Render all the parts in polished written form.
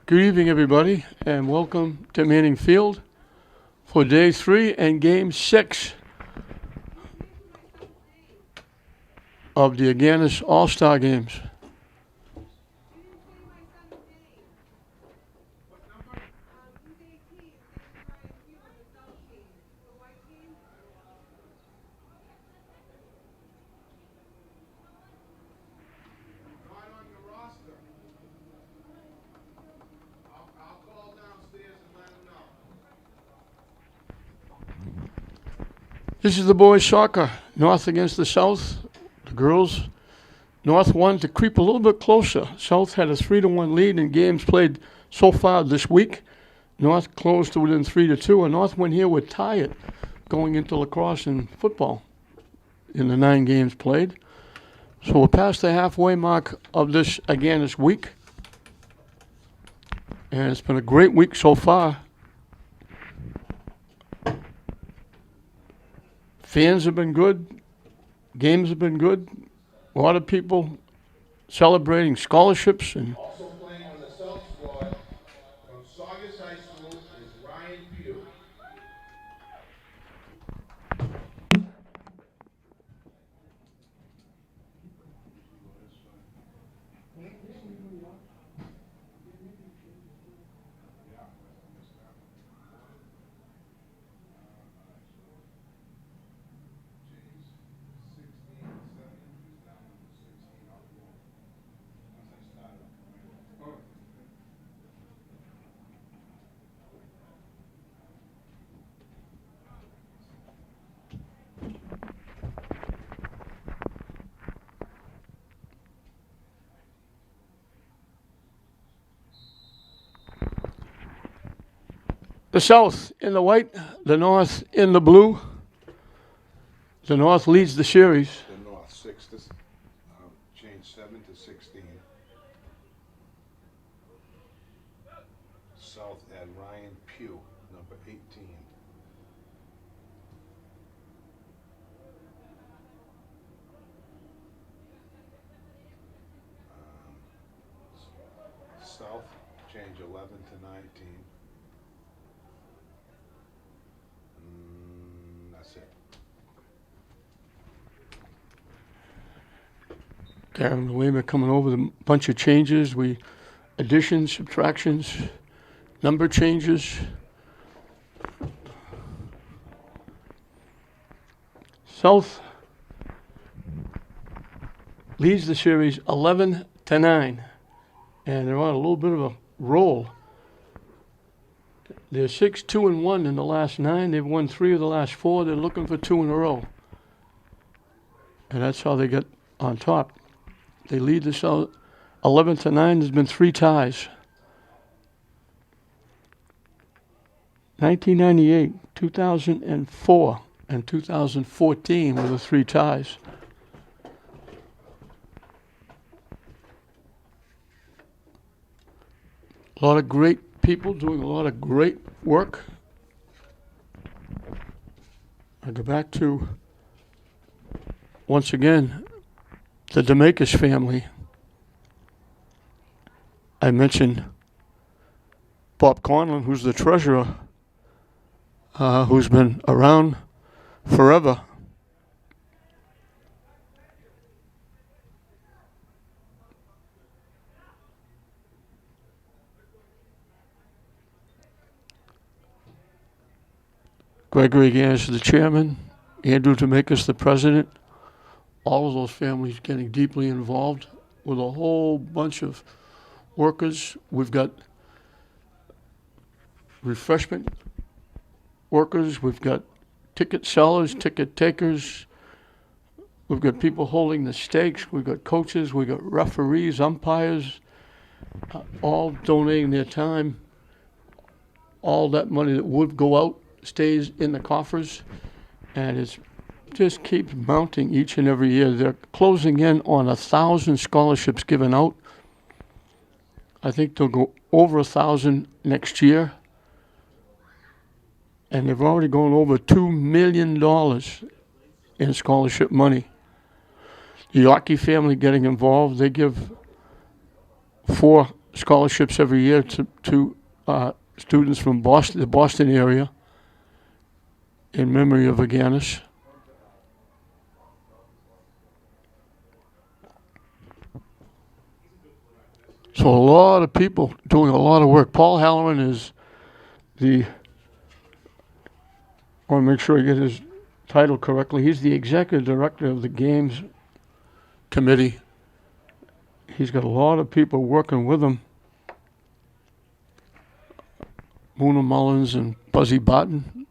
Good evening, everybody, and welcome to Manning Field for Day 3 and Game 6 of the Agganis All-Star Games. This is the boys' soccer, North against the South. The girls, North won to creep a little bit closer. South had a 3-1 lead in games played so far this week. North closed to within 3-2, and North went here would tie it going into lacrosse and football in the 9 games played. So we're past the halfway mark of this week. And it's been a great week so far. Fans have been good. Games have been good. A lot of people celebrating scholarships. And also playing on the South squad from Saugus High School is Ryan Pugh. the South in the white, the North in the blue. The North leads the series. The North 6 to change 7 to 16. South at Ryan Pugh, number 18. South change 11 to 19. That's it. Karen and William are coming over with a bunch of changes. Additions, subtractions, number changes. South leads the series 11-9, and they're on a little bit of a roll. They're 6-2-1 in the last 9. They've won 3 of the last 4. They're looking for 2 in a row, and that's how they get on top. They lead the South 11-9. There's been 3 ties. 1998, 2004, and 2014 were the 3 ties. A lot of great people doing a lot of great work. I go back to, once again, the DeMakis family. I mentioned Bob Conlon, who's the treasurer, who's been around forever. Gregory Agganis is the chairman, Andrew DeMakis the president. All of those families getting deeply involved with a whole bunch of workers. We've got refreshment workers, we've got ticket sellers, ticket takers, we've got people holding the stakes, we've got coaches, we've got referees, umpires, all donating their time. All that money that would go out stays in the coffers, and it just keeps mounting each and every year. They're closing in on 1,000 scholarships given out. I think they'll go over 1,000 next year, and they've already gone over $2 million in scholarship money. The Yockey family getting involved. They give 4 scholarships every year to students from Boston, the Boston area, in memory of Agganis. So a lot of people doing a lot of work. Paul Halloran is I want to make sure I get his title correctly. He's the executive director of the Games Committee. He's got a lot of people working with him. Muna Mullins and Buzzy Barton,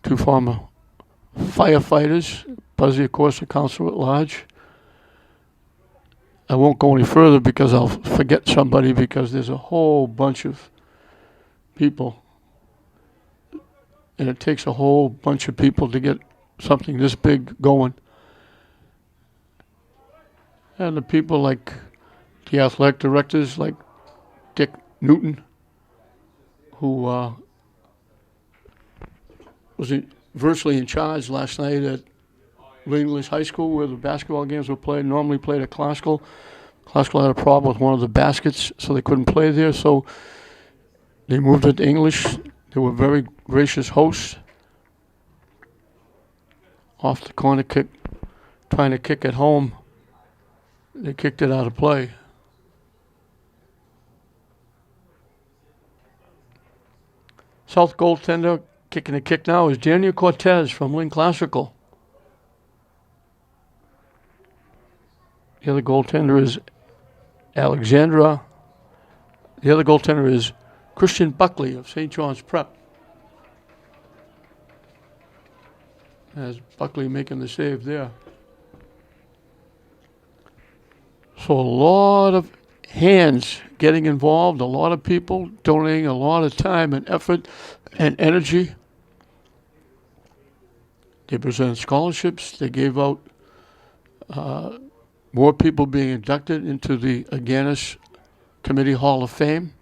two former firefighters. Buzzy, of course, a councilor at large. I won't go any further because I'll forget somebody, because there's a whole bunch of people. And it takes a whole bunch of people to get something this big going. And the people like the athletic directors like Dick Newton, who was virtually in charge last night at English High School, where the basketball games were played. Normally played at Classical. Classical had a problem with one of the baskets, so they couldn't play there. So they moved it to English. They were very gracious hosts. Off the corner kick, trying to kick it home. They kicked it out of play. South goaltender kicking a kick now is Daniel Cortez from Lynn Classical. The other goaltender is Alexandra. The other goaltender is Christian Buckley of St. John's Prep. As Buckley making the save there. So a lot of hands getting involved, a lot of people donating a lot of time and effort and energy. They presented scholarships. They gave out more people being inducted into the Agganis Committee Hall of Fame.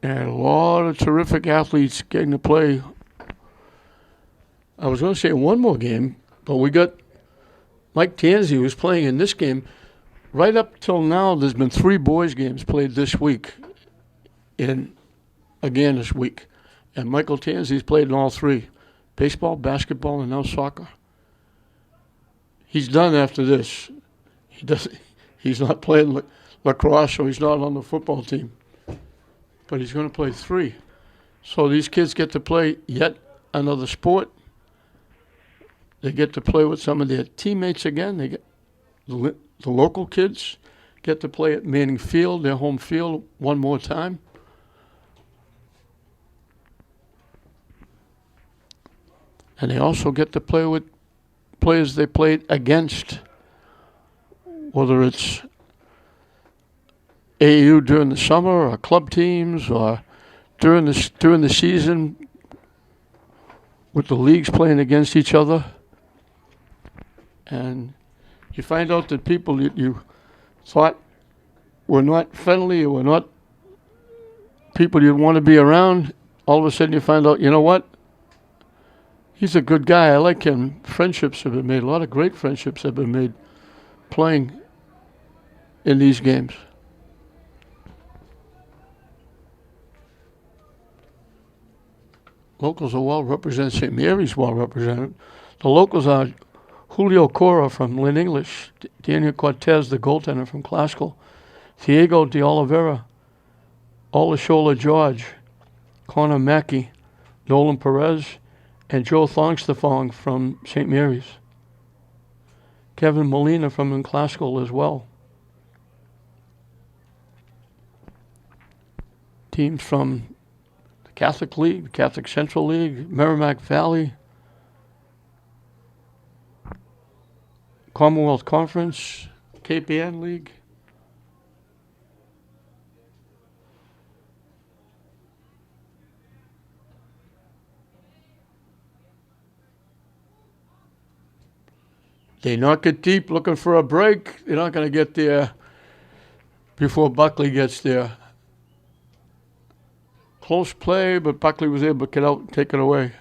And a lot of terrific athletes getting to play. I was going to say one more game, but we got Mike Tansey, who's playing in this game. Right up till now, there's been 3 boys games played this week in Agganis week. And Michael Tansey's played in all 3. Baseball, basketball, and now soccer. He's done after this. He's not playing lacrosse, so he's not on the football team. But he's going to play 3. So these kids get to play yet another sport. They get to play with some of their teammates again. They get the local kids get to play at Manning Field, their home field, one more time. And they also get to play with players they played against, whether it's AAU during the summer or club teams or during the season with the leagues playing against each other. And you find out that people that you thought were not friendly or were not people you'd want to be around, all of a sudden you find out, you know what? He's a good guy. I like him. Friendships have been made. A lot of great friendships have been made playing in these games. Locals are well represented. St. Mary's well represented. The locals are Julio Cora from Lynn English, Daniel Cortez, the goaltender from Classical, Diego de Oliveira, Olashola George, Connor Mackey, Nolan Perez, and Joe Thongstafong from St. Mary's. Kevin Molina from Lynn Classical as well. Teams from the Catholic League, the Catholic Central League, Merrimack Valley, Commonwealth Conference, Cape Ann League. They knock it deep looking for a break. They're not going to get there before Buckley gets there. Close play, but Buckley was able to get out and take it away.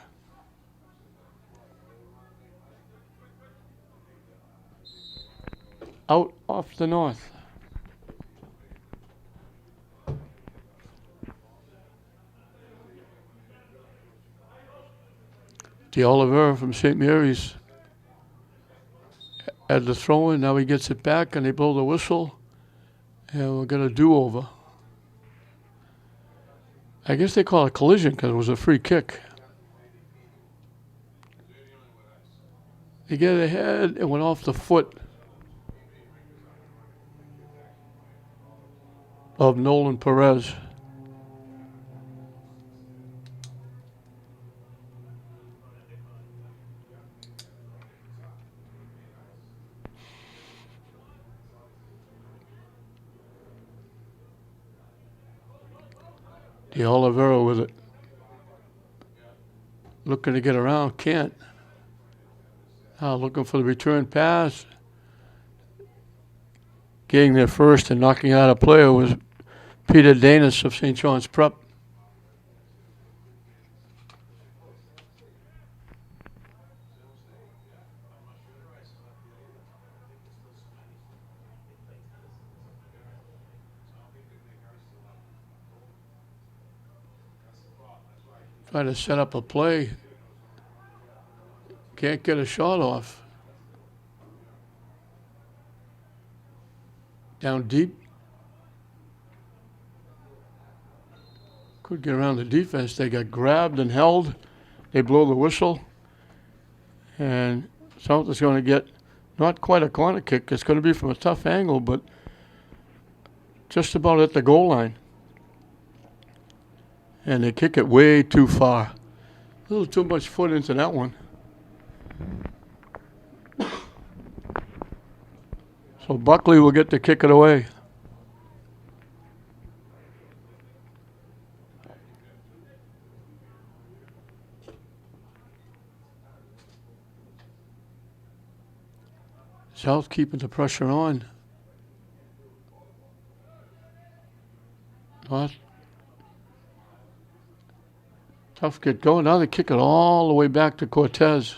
out off the north. D'Oliveira from St. Mary's had the throw in. Now he gets it back, and they blow the whistle, and we're going to do-over. I guess they call it a collision because it was a free kick. They get ahead, it went off the foot of Nolan Perez. D'Oliveira with it. Looking to get around, can't. Looking for the return pass. Getting there first and knocking out a player was Peter Danis of St. John's Prep. Trying to set up a play. Can't get a shot off. Down deep. Could get around the defense. They got grabbed and held. They blow the whistle. And South is going to get not quite a corner kick. It's going to be from a tough angle, but just about at the goal line. And they kick it way too far. A little too much foot into that one. So Buckley will get to kick it away. South keeping the pressure on. North. Tough get going. Now they kick it all the way back to Cortez.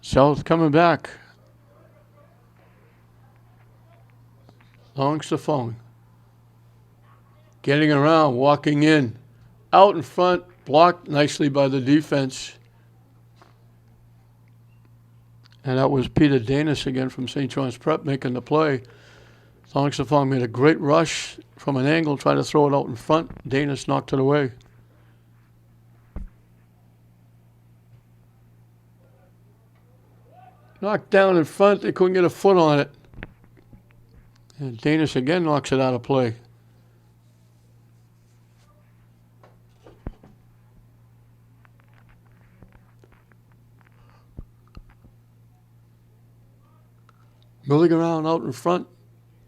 South coming back. Longs the phone. Getting around, walking in. Out in front, blocked nicely by the defense. And that was Peter Danis again from St. John's Prep making the play. Longs the phone made a great rush from an angle, tried to throw it out in front. Danis knocked it away. Knocked down in front, they couldn't get a foot on it. And Danis again knocks it out of play. Milling around out in front,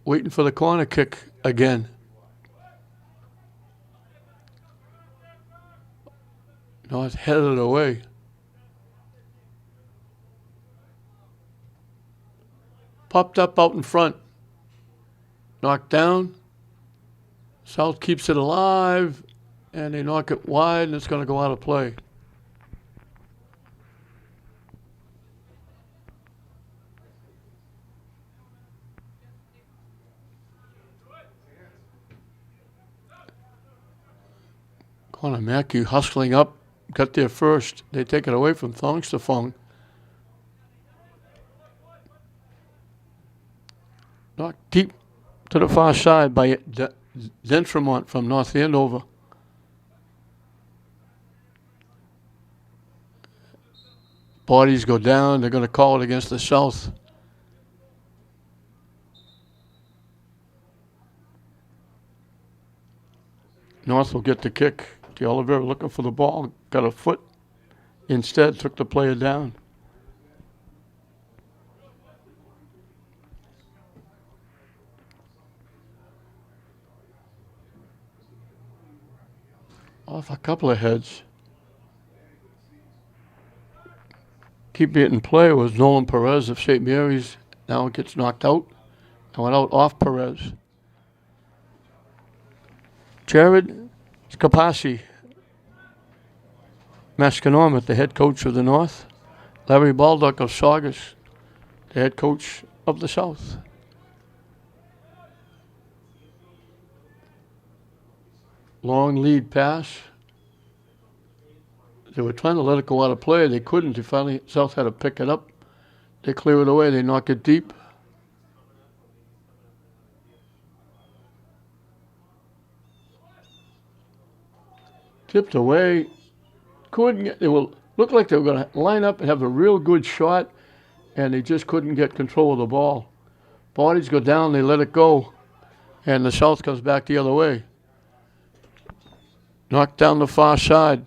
waiting for the corner kick again. North headed away. Popped up out in front. Knocked down. South keeps it alive, and they knock it wide, and it's going to go out of play. Connor Mackey hustling up, got there first. They take it away from Thongstafong. Knocked deep to the far side by Dentremont from North Andover. Bodies go down. They're going to call it against the South. North will get the kick. D'Oliveira looking for the ball. Got a foot. Instead, took the player down. Off a couple of heads. Keeping it in play was Nolan Perez of St. Mary's. Now it gets knocked out. I went out off Perez. Jared Scapasi, Masconomet, the head coach of the North. Larry Baldock of Saugus, the head coach of the South. Long lead pass. They were trying to let it go out of play. They couldn't. They finally, South had to pick it up. They clear it away. They knock it deep. Tipped away. Couldn't get, looked like they were going to line up and have a real good shot, and they just couldn't get control of the ball. Bodies go down, they let it go, and the South comes back the other way. Knocked down the far side.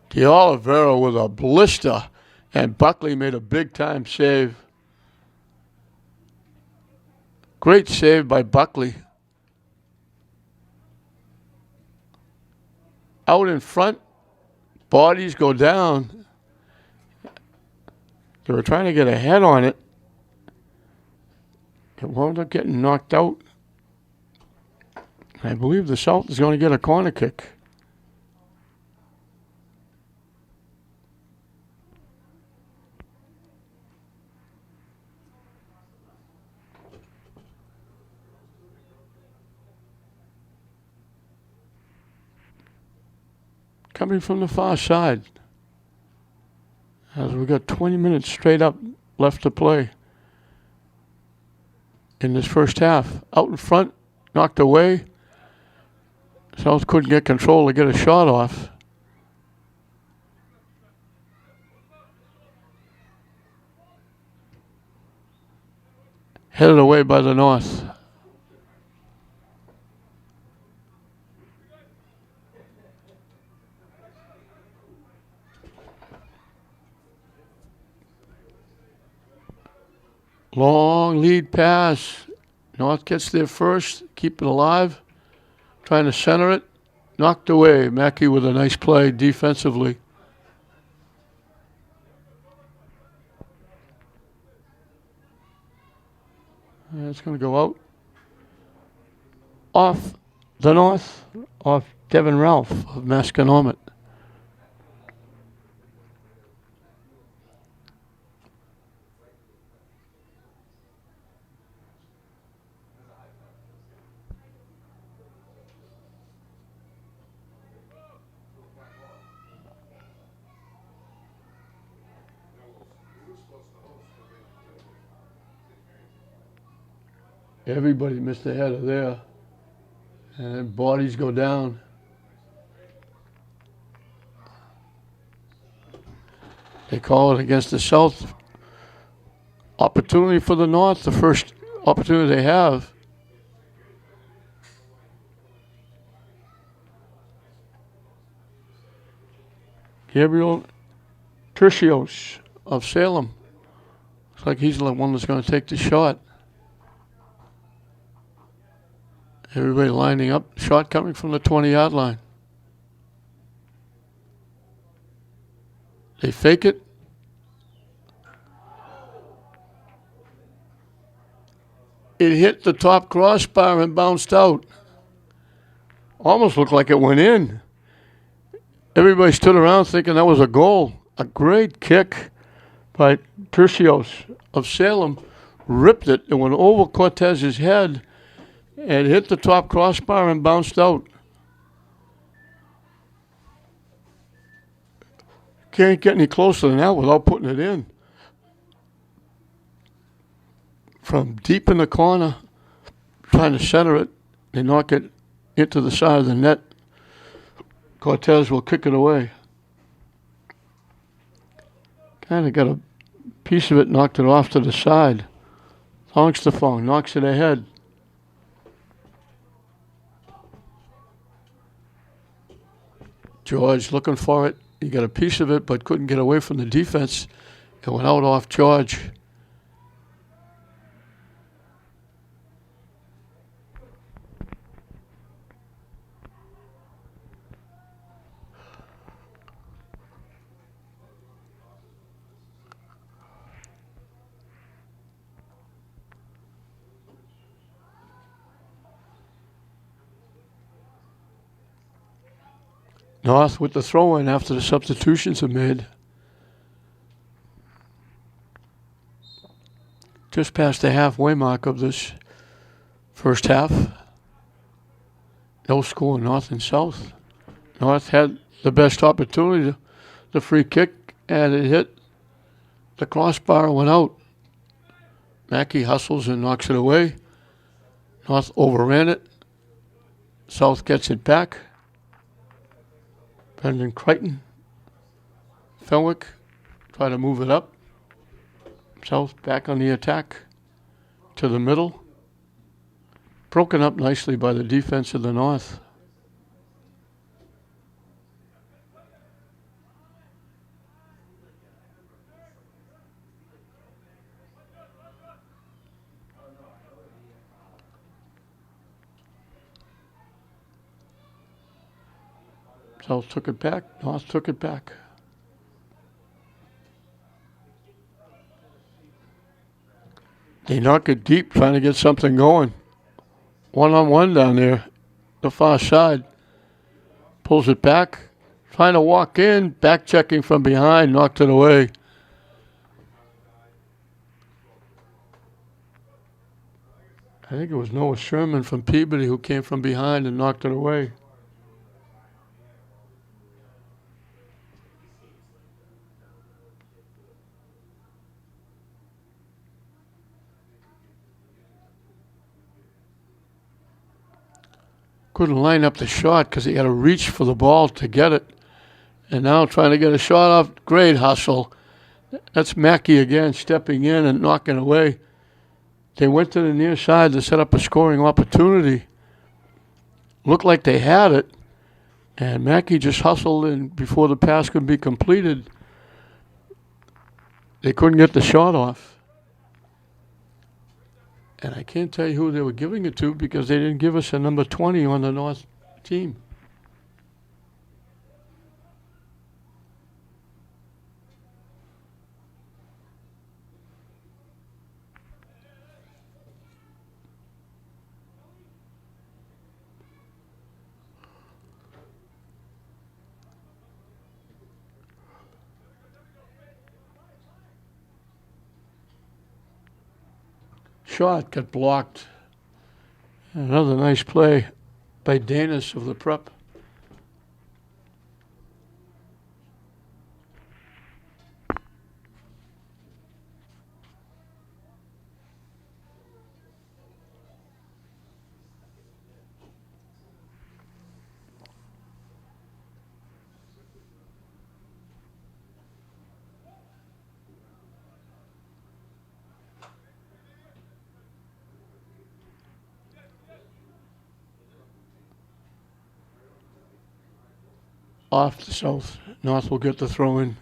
D'Olivero with a blister, and Buckley made a big-time save. Great save by Buckley. Out in front, bodies go down. They were trying to get a head on it. It wound up getting knocked out. I believe the South is going to get a corner kick. Coming from the far side. As we got 20 minutes straight up left to play in this first half. Out in front, knocked away. South couldn't get control to get a shot off. Headed away by the North. Long lead pass. North gets there first, keep it alive. Trying to center it. Knocked away. Mackey with a nice play defensively. And it's going to go out. Off the North. Off Devin Ralph of Masconomet. Everybody missed the header there. And bodies go down. They call it against the South. Opportunity for the North, the first opportunity they have. Gabriel Tercios of Salem. Looks like he's the one that's going to take the shot. Everybody lining up. Shot coming from the 20-yard line. They fake it. It hit the top crossbar and bounced out. Almost looked like it went in. Everybody stood around thinking that was a goal. A great kick by Tercios of Salem. Ripped it. It went over Cortez's head and hit the top crossbar and bounced out. Can't get any closer than that without putting it in. From deep in the corner, trying to center it, they knock it into the side of the net. Cortez will kick it away. Kind of got a piece of it, knocked it off to the side. Longstafong knocks it ahead. George looking for it. He got a piece of it, but couldn't get away from the defense. It went out off George. North with the throw-in after the substitutions are made. Just past the halfway mark of this first half. No score, North and South. North had the best opportunity, the free kick, and it hit the crossbar and went out. Mackey hustles and knocks it away. North overran it. South gets it back. Brendan Crichton. Fenwick try to move it up. South back on the attack to the middle. Broken up nicely by the defense of the North. South took it back. North took it back. They knock it deep, trying to get something going. One-on-one down there, the far side. Pulls it back, trying to walk in, back checking from behind, knocked it away. I think it was Noah Sherman from Peabody who came from behind and knocked it away. Couldn't line up the shot because he had to reach for the ball to get it. And now trying to get a shot off. Great hustle. That's Mackey again stepping in and knocking away. They went to the near side to set up a scoring opportunity. Looked like they had it. And Mackey just hustled in before the pass could be completed. They couldn't get the shot off. And I can't tell you who they were giving it to because they didn't give us a number 20 on the North team. Shot got blocked. Another nice play by Danis of the prep. Off the South. North will get the throw in.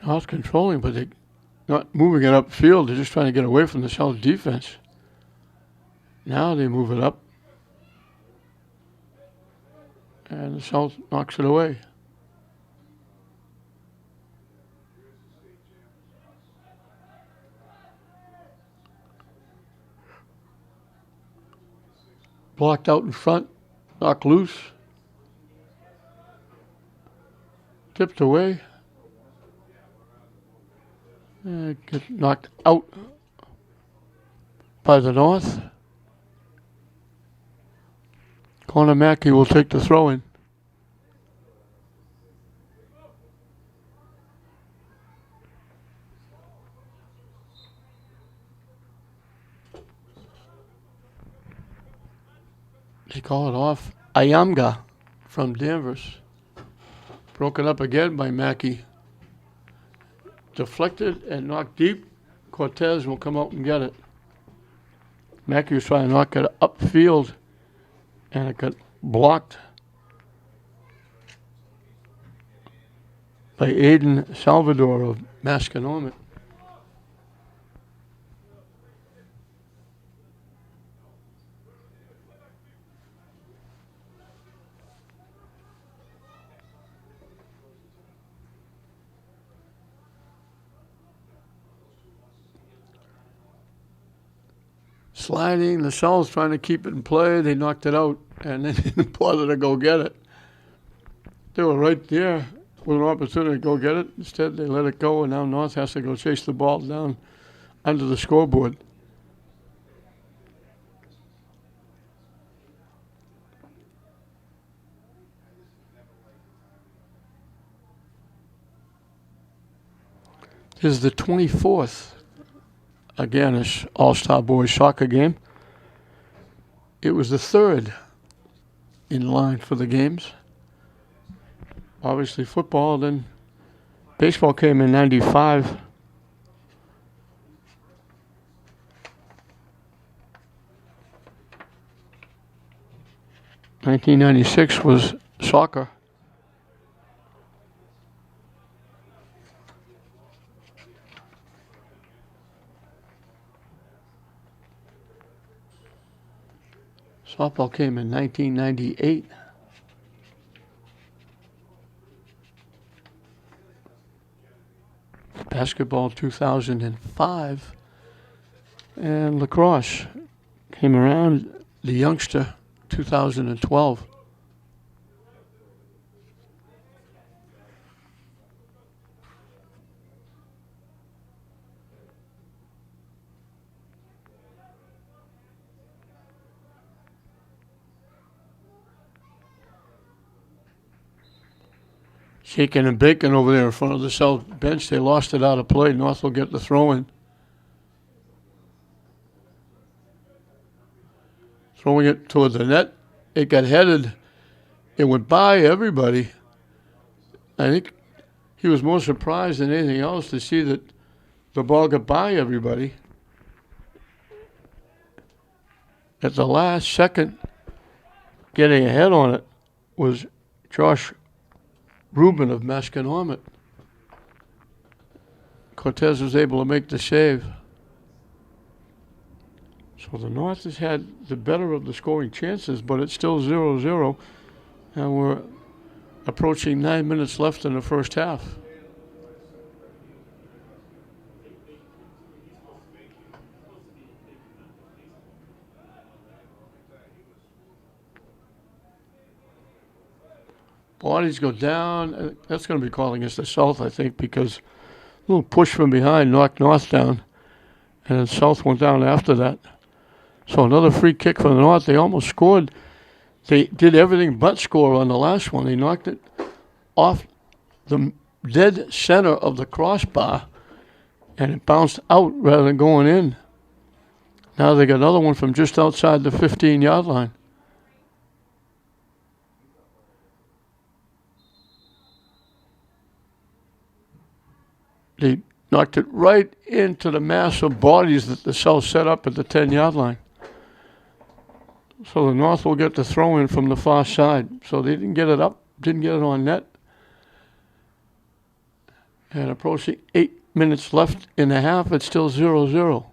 North controlling, but they're not moving it upfield. They're just trying to get away from the South defense. Now they move it up. And the South knocks it away. Blocked out in front, knocked loose. Tipped away. Gets knocked out by the North. Connor Mackey will take the throw in. They call it off. Ayamga from Danvers. Broken up again by Mackey. Deflected and knocked deep. Cortez will come out and get it. Mackey was trying to knock it upfield, and it got blocked by Aiden Salvador of Masconomet. sliding. The South trying to keep it in play. They knocked it out, and then didn't bother to go get it. They were right there with an opportunity to go get it. Instead, they let it go, and now North has to go chase the ball down under the scoreboard. This is the 24th Agganis All-Star Boys soccer game. It was the third in line for the games. Obviously football, then baseball came in 95. 1996 was soccer. Softball came in 1998. Basketball 2005. And lacrosse came around, the youngster, 2012. Shaking and baking over there in front of the South bench. They lost it out of play. North will get the throw in. Throwing it toward the net. It got headed. It went by everybody. I think he was more surprised than anything else to see that the ball got by everybody. At the last second, getting ahead on it was Josh Rubin of Masconomet. Cortez was able to make the save. So the North has had the better of the scoring chances, but it's still 0-0. And we're approaching 9 minutes left in the first half. Bodies go down. That's going to be calling us the South, I think, because a little push from behind knocked North down, and then South went down after that. So another free kick for the North. They almost scored. They did everything but score on the last one. They knocked it off the dead center of the crossbar, and it bounced out rather than going in. Now they got another one from just outside the 15-yard line. They knocked it right into the mass of bodies that the South set up at the 10-yard line. So the North will get the throw in from the far side. So they didn't get it up, didn't get it on net. And approaching 8 minutes left in the half, it's still 0-0.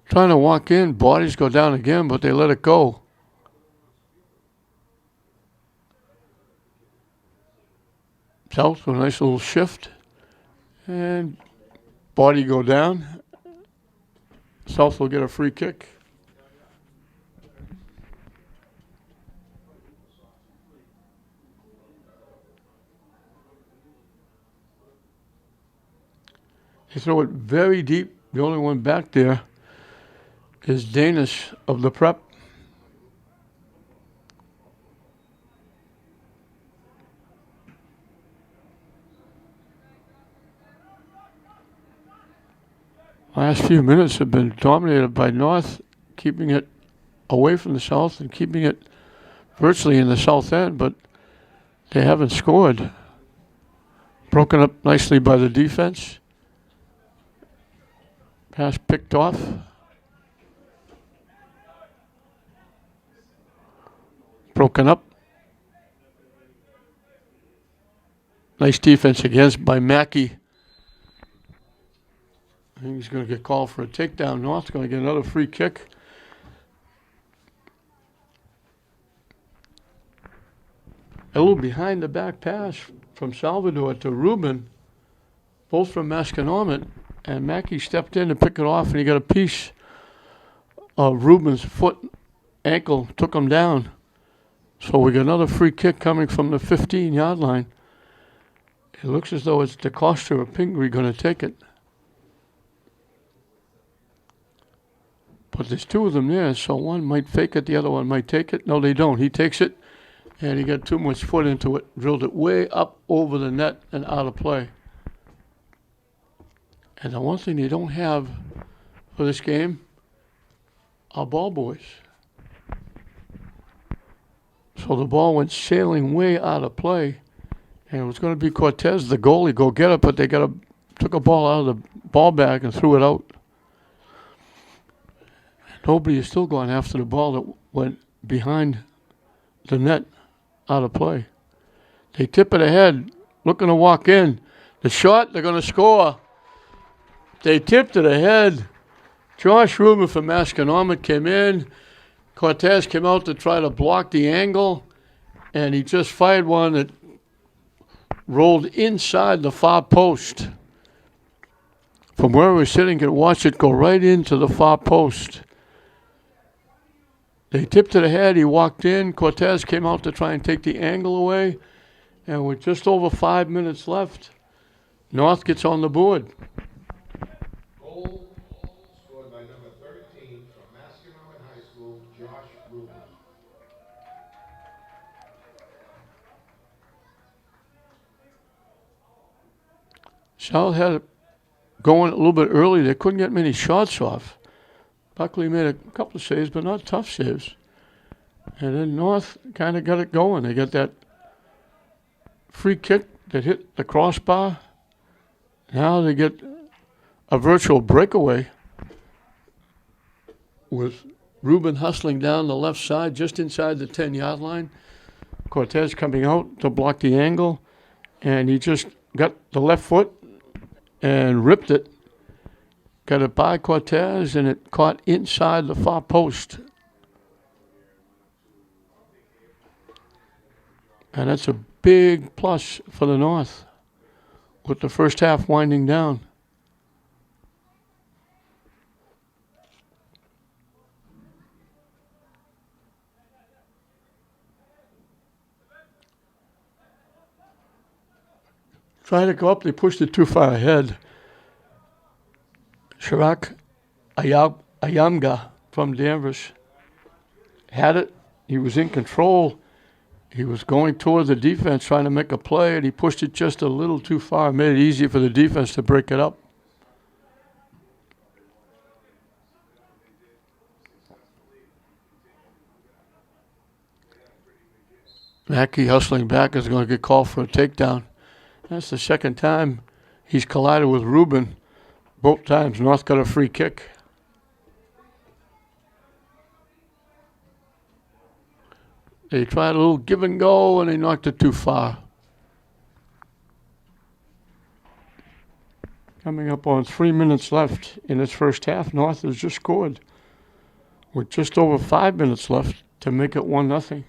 Trying to walk in, bodies go down again, but they let it go. South with a nice little shift. And body go down. South will get a free kick. They throw it very deep. The only one back there is Danish of the Prep. Last few minutes have been dominated by North, keeping it away from the South and keeping it virtually in the South end, but they haven't scored. Broken up nicely by the defense. Pass picked off. Broken up. Nice defense against by Mackey. I think he's going to get called for a takedown. North's going to get another free kick. A little behind the back pass from Salvador to Ruben, both from Masconomet, and Mackey stepped in to pick it off, and he got a piece of Ruben's foot, ankle, took him down. So we got another free kick coming from the 15-yard line. It looks as though it's DeCosta or Pingree going to take it. But there's two of them there, so one might fake it, the other one might take it. No, they don't. He takes it, and he got too much foot into it, drilled it way up over the net and out of play. And the one thing they don't have for this game are ball boys. So the ball went sailing way out of play, and it was going to be Cortez, the goalie, go get it, but they took a ball out of the ball bag and threw it out. Nobody is still going after the ball that went behind the net out of play. They tip it ahead, looking to walk in. The shot, they're going to score. They tipped it ahead. Josh Rubin from Masconomet came in. Cortez came out to try to block the angle, and he just fired one that rolled inside the far post. From where we were sitting, you could watch it go right into the far post. They tipped it ahead. He walked in. Cortez came out to try and take the angle away, and with just over 5 minutes left, North gets on the board. Goal scored by number 13 from Masconomet High School, Josh Rubin. South had it going a little bit early. They couldn't get many shots off. Buckley made a couple of saves, but not tough saves. And then North kind of got it going. They got that free kick that hit the crossbar. Now they get a virtual breakaway with Rubin hustling down the left side just inside the 10-yard line. Cortez coming out to block the angle, and he just got the left foot and ripped it. Got it by Cortez, and it caught inside the far post. And that's a big plus for the North with the first half winding down. Trying to go up, they pushed it too far ahead. Shirak Ayamga from Danvers had it. He was in control. He was going toward the defense, trying to make a play, and he pushed it just a little too far. Made it easy for the defense to break it up. Mackey hustling back is going to get called for a takedown. That's the second time he's collided with Rubin. Both times North got a free kick. They tried a little give and go, and they knocked it too far. Coming up on 3 minutes left in this first half, North has just scored with just over 5 minutes left to make it 1-0.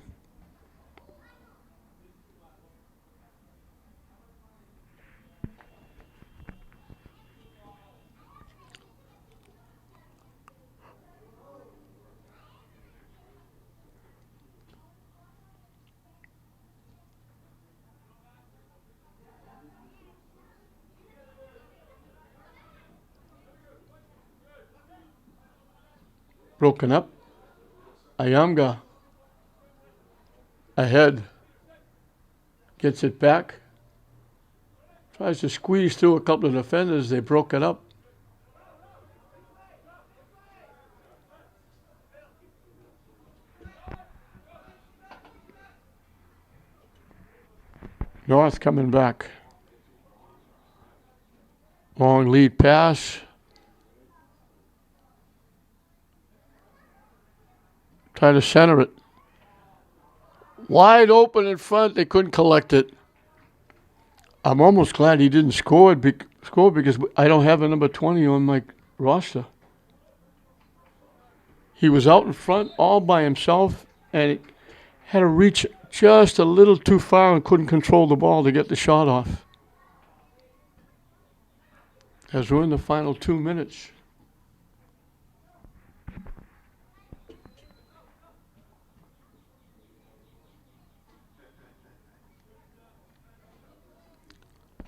Broken up. Ayamga ahead. Gets it back. Tries to squeeze through a couple of defenders. They broke it up. North coming back. Long lead pass. Try to center it. Wide open in front. They couldn't collect it. I'm almost glad he didn't score because I don't have a number 20 on my roster. He was out in front all by himself, and Had to reach just a little too far and couldn't control the ball to get the shot off. As we're in the final 2 minutes.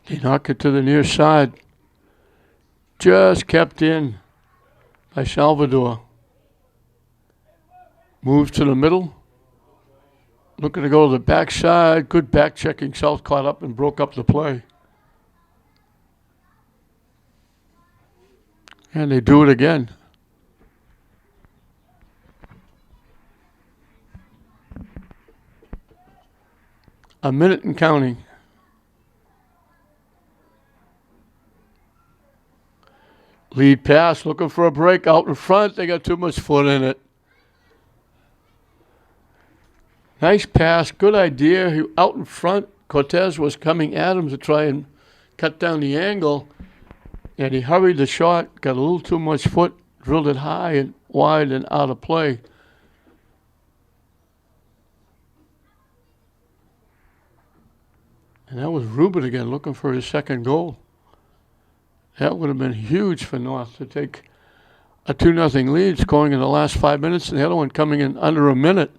They knock it to the near side. Just kept in by Salvador. Moves to the middle. Looking to go to the backside. Good back checking. South caught up and broke up the play. And they do it again. A minute and counting. Lead pass, looking for a break out in front. They got too much foot in it. Nice pass, good idea. Out in front, Cortez was coming at him to try and cut down the angle. And he hurried the shot, got a little too much foot, drilled it high and wide and out of play. And that was Rubin again looking for his second goal. That would have been huge for North to take a 2-0 lead, scoring in the last 5 minutes, and the other one coming in under a minute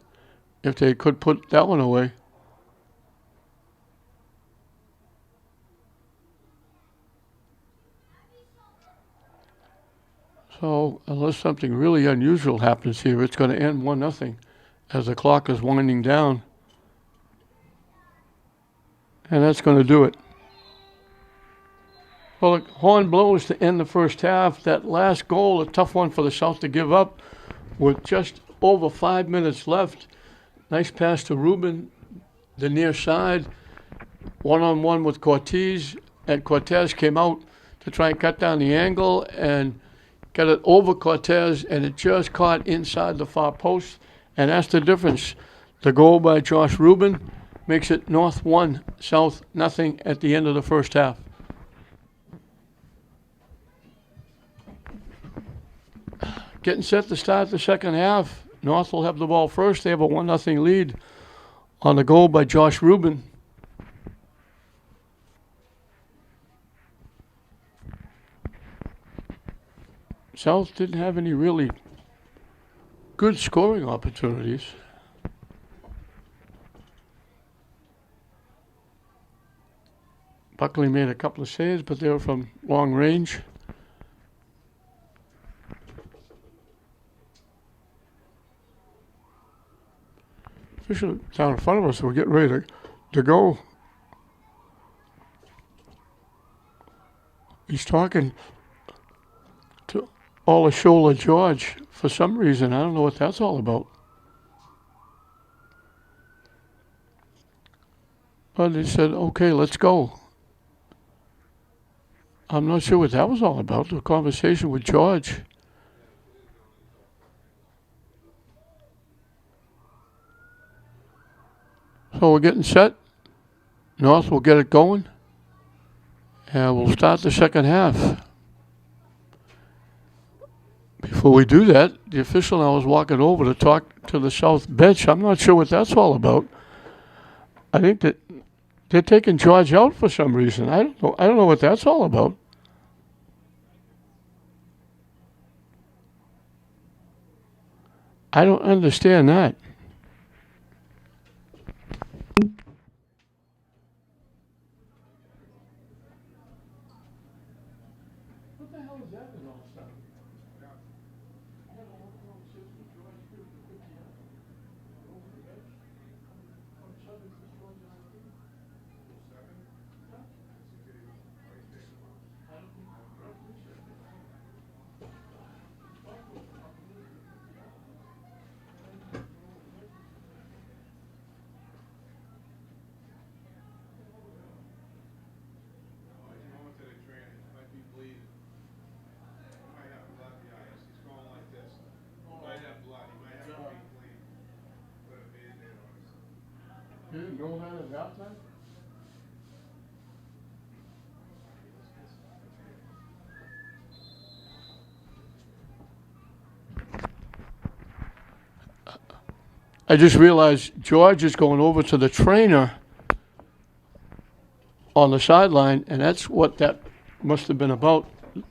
if they could put that one away. So unless something really unusual happens here, it's going to end 1-0 as the clock is winding down. And that's going to do it. Well, the horn blows to end the first half. That last goal, a tough one for the South to give up with just over 5 minutes left. Nice pass to Rubin, the near side. One-on-one with Cortez, and Cortez came out to try and cut down the angle and got it over Cortez, and it just caught inside the far post. And that's the difference. The goal by Josh Rubin makes it North 1, South 0 at the end of the first half. Getting set to start the second half. North will have the ball first. They have a 1-0 lead on the goal by Josh Rubin. South didn't have any really good scoring opportunities. Buckley made a couple of saves, but they were from long range. Official down in front of us, so we're getting ready to go. He's talking to Olashola George for some reason. I don't know what that's all about. But he said, okay, let's go. I'm not sure what that was all about, the conversation with George. So we're getting set. North will get it going. And we'll start the second half. Before we do that, the official now is walking over to talk to the South bench. I'm not sure what that's all about. I think that they're taking George out for some reason. I don't know what that's all about. I don't understand that. What the hell is that in all stuff? You didn't know that about that? I just realized George is going over to the trainer on the sideline, and that's what that must have been about.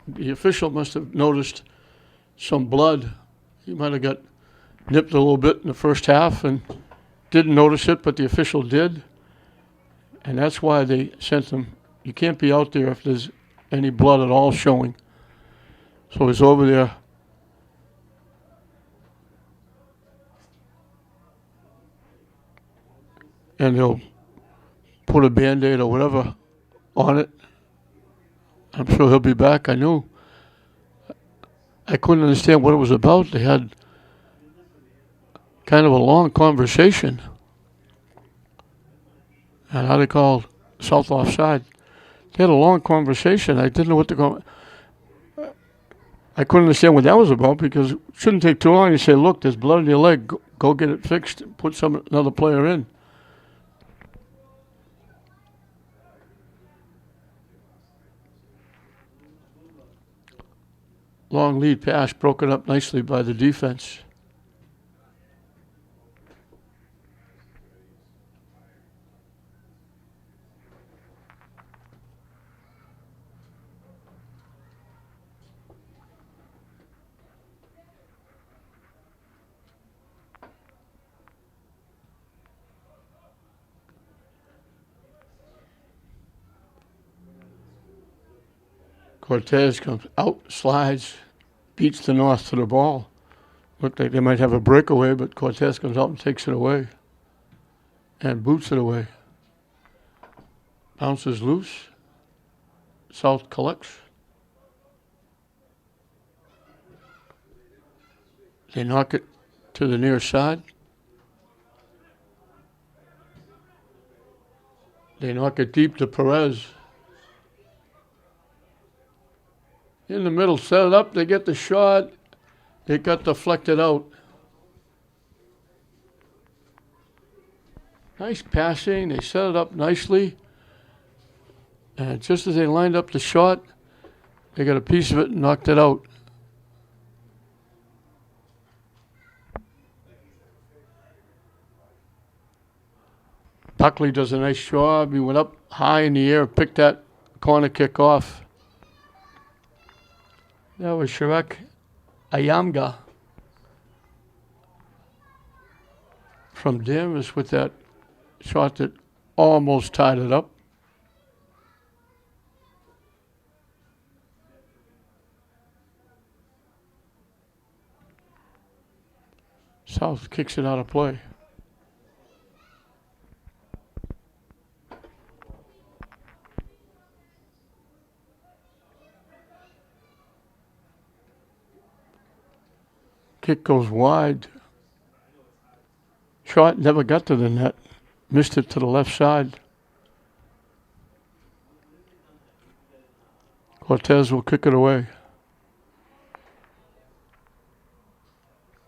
The official must have noticed some blood. He might have got nipped a little bit in the first half and didn't notice it, but the official did. And that's why they sent him. You can't be out there if there's any blood at all showing. So he's over there. And they'll put a Band-Aid or whatever on it. I'm sure he'll be back. I couldn't understand what it was about. They had kind of a long conversation. And how they called South offside. They had a long conversation. I didn't know what to I couldn't understand what that was about because it shouldn't take too long. You say, look, there's blood in your leg. Go get it fixed. Put another player in. Long lead pass broken up nicely by the defense. Cortez comes out, slides, beats the North to the ball. Looked like they might have a breakaway, but Cortez comes out and takes it away. And boots it away. Bounces loose. South collects. They knock it to the near side. They knock it deep to Perez. In the middle, set it up. They get the shot. It got deflected out. Nice passing. They set it up nicely. And just as they lined up the shot, they got a piece of it and knocked it out. Buckley does a nice job. He went up high in the air, picked that corner kick off. That was Shrek Ayamga from Davis with that shot that almost tied it up. South kicks it out of play. Kick goes wide. Shot never got to the net. Missed it to the left side. Cortez will kick it away.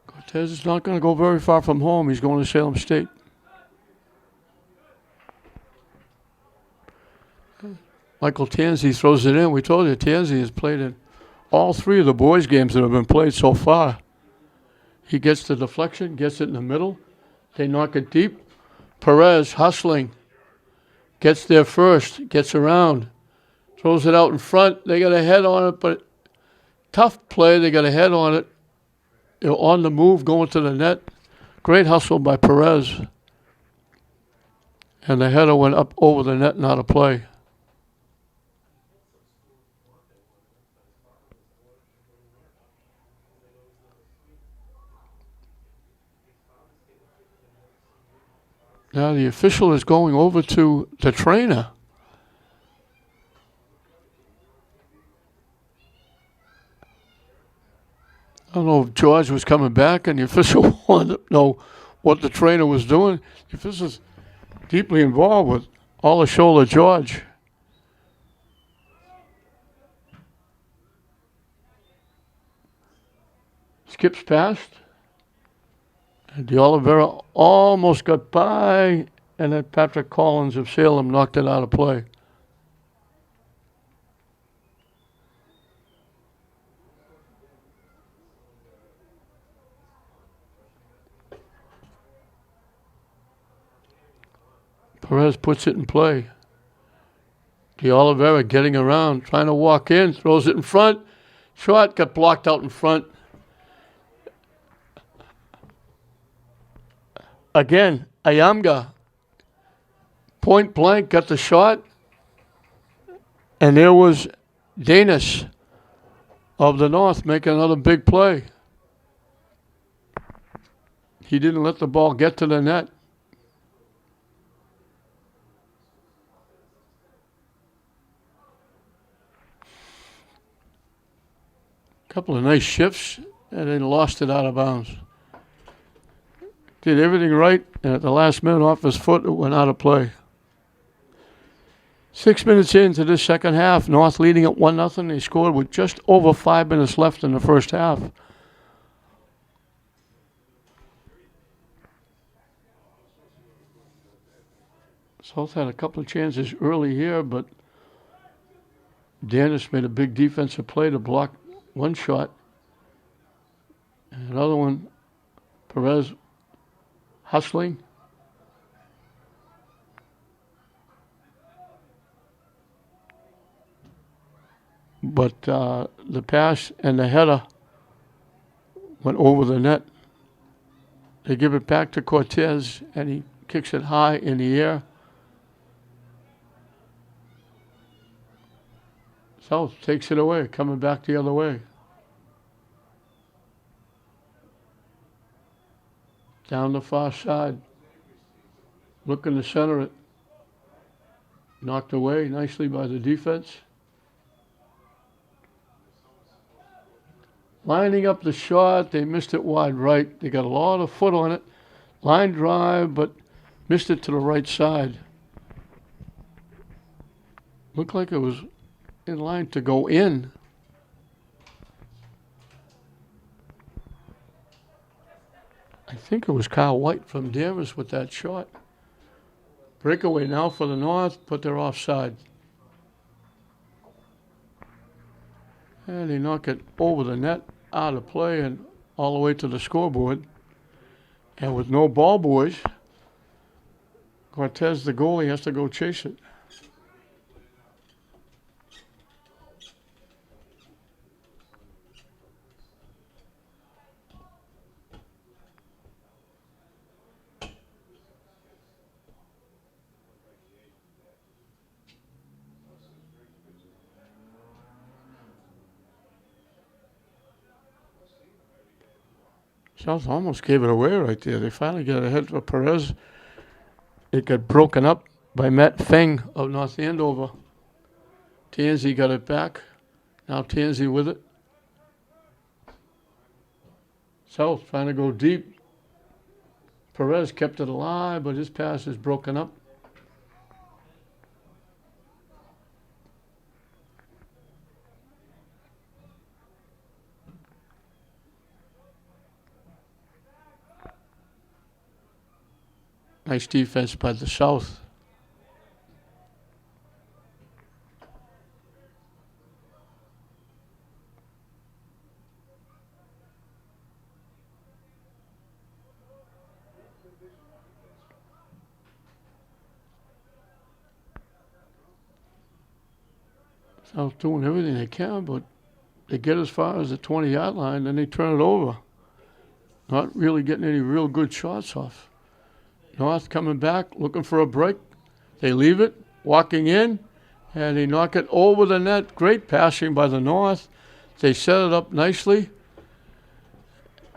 Cortez is not going to go very far from home. He's going to Salem State. Michael Tansey throws it in. We told you Tansey has played in all three of the boys' games that have been played so far. He gets the deflection, gets it in the middle. They knock it deep. Perez hustling. Gets there first, gets around. Throws it out in front. They got a head on it, but tough play. They got a head on it. They're on the move, going to the net. Great hustle by Perez. And the header went up over the net and out of play. Now the official is going over to the trainer. I don't know if George was coming back and the official wanted to know what the trainer was doing. The official's deeply involved with all the shoulder George. Skips past. And De Oliveira almost got by, and then Patrick Collins of Salem knocked it out of play. Perez puts it in play. De Oliveira getting around, trying to walk in, throws it in front. Shot got blocked out in front. Again, Ayamga, point blank, got the shot. And there was Danis of the North making another big play. He didn't let the ball get to the net. Couple of nice shifts, and they lost it out of bounds. Did everything right, and at the last minute off his foot, it went out of play. 6 minutes into this second half, North leading at 1-0. They scored with just over 5 minutes left in the first half. South had a couple of chances early here, but Danis made a big defensive play to block one shot. And another one, Perez hustling. But the pass and the header went over the net. They give it back to Cortez, and he kicks it high in the air. South takes it away, coming back the other way. Down the far side. Looking to center it. Knocked away nicely by the defense. Lining up the shot, they missed it wide right. They got a lot of foot on it. Line drive, but missed it to the right side. Looked like it was in line to go in. I think it was Kyle White from Danvers with that shot. Breakaway now for the North, but they're offside. And they knock it over the net, out of play, and all the way to the scoreboard. And with no ball boys, Cortez, the goalie, has to go chase it. South almost gave it away right there. They finally got ahead for Perez. It got broken up by Matt Feng of North Andover. Tansey got it back. Now Tansey with it. South trying to go deep. Perez kept it alive, but his pass is broken up. Nice defense by the South. South doing everything they can, but they get as far as the 20-yard line, then they turn it over. Not really getting any real good shots off. North coming back, looking for a break. They leave it, walking in, and they knock it over the net. Great passing by the North. They set it up nicely,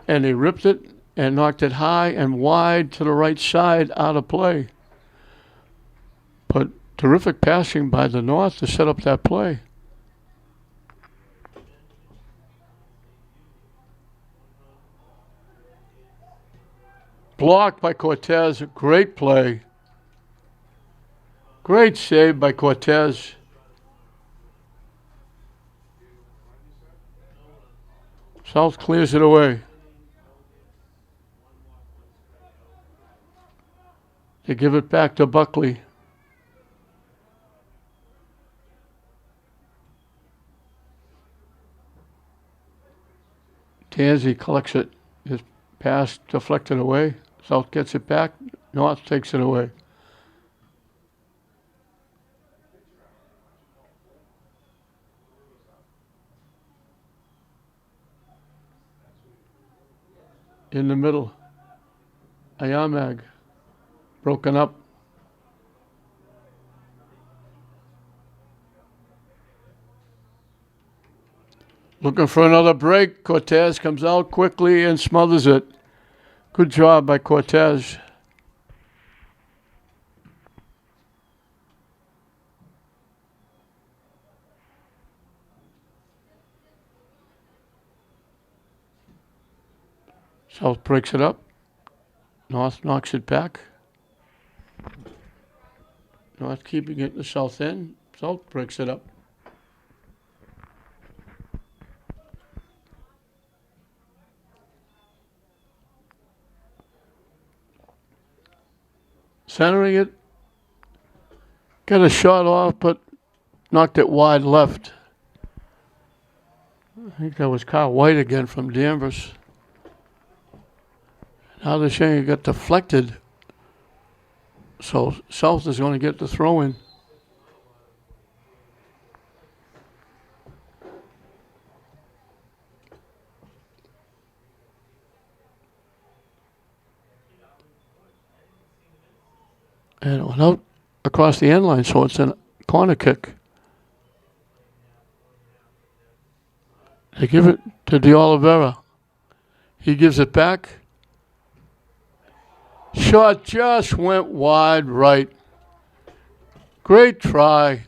and they ripped it and knocked it high and wide to the right side out of play. But terrific passing by the North to set up that play. Blocked by Cortez. Great play. Great save by Cortez. South clears it away. They give it back to Buckley. Tansey collects it. His pass deflected away. South gets it back. North takes it away. in the middle. Ayamag, broken up. Looking for another break. Cortez comes out quickly and smothers it. Good job by Cortez. South breaks it up. North knocks it back. North keeping it in the south end. South breaks it up. Centering it. Got a shot off, but knocked it wide left. I think that was Kyle White again from Danvers. Now they're saying it got deflected. So South is going to get the throw in. And it went out across the end line, so it's a corner kick. They give it to De Oliveira. He gives it back. Shot just went wide right. Great try.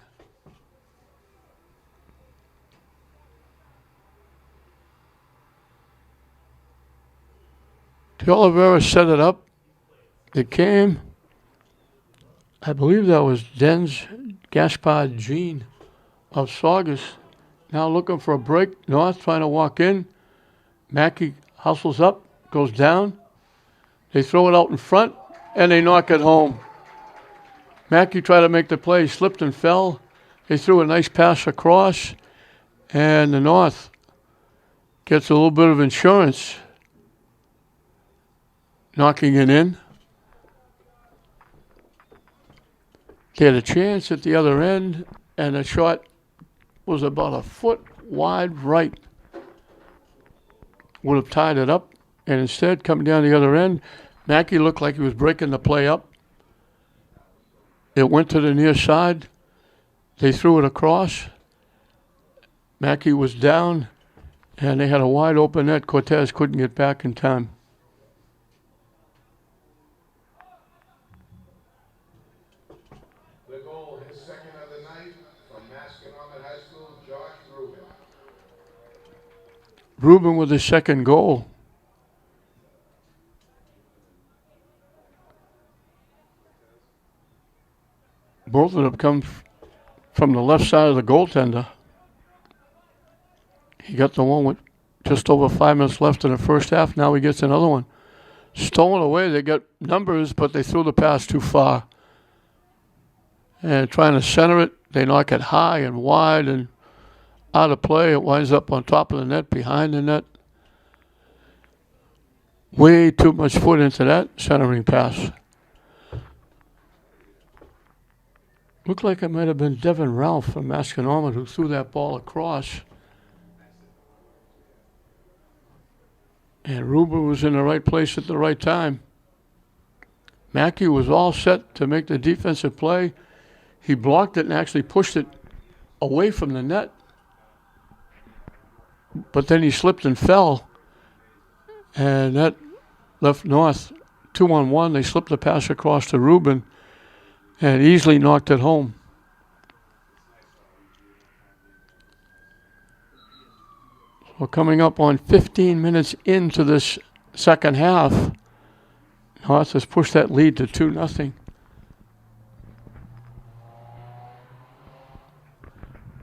De Oliveira set it up. It came. I believe that was Den's Gaspard Jean of Saugus. Now looking for a break. North trying to walk in. Mackey hustles up, goes down. They throw it out in front, and they knock it home. Mackey tried to make the play, slipped and fell. They threw a nice pass across, and the North gets a little bit of insurance, knocking it in. They had a chance at the other end, and the shot was about a foot wide right. Would have tied it up, and instead, coming down the other end, Mackey looked like he was breaking the play up. It went to the near side. They threw it across. Mackey was down, and they had a wide open net. Cortez couldn't get back in time. The goal, his second of the night from Masconomet High School, Josh Rubin. Rubin with his second goal. Both of them come from the left side of the goaltender. He got the one with just over 5 minutes left in the first half. Now he gets another one. Stolen away. They got numbers, but they threw the pass too far. And trying to center it, they knock it high and wide and out of play. It winds up on top of the net, behind the net. Way too much foot into that centering pass. Looked like it might have been Devin Ralph from Masconomet who threw that ball across. And Rubin was in the right place at the right time. Mackey was all set to make the defensive play. He blocked it and actually pushed it away from the net. But then he slipped and fell. And that left North 2-on-1. They slipped the pass across to Rubin and easily knocked it home. We're coming up on 15 minutes into this second half. North has pushed that lead to 2-0.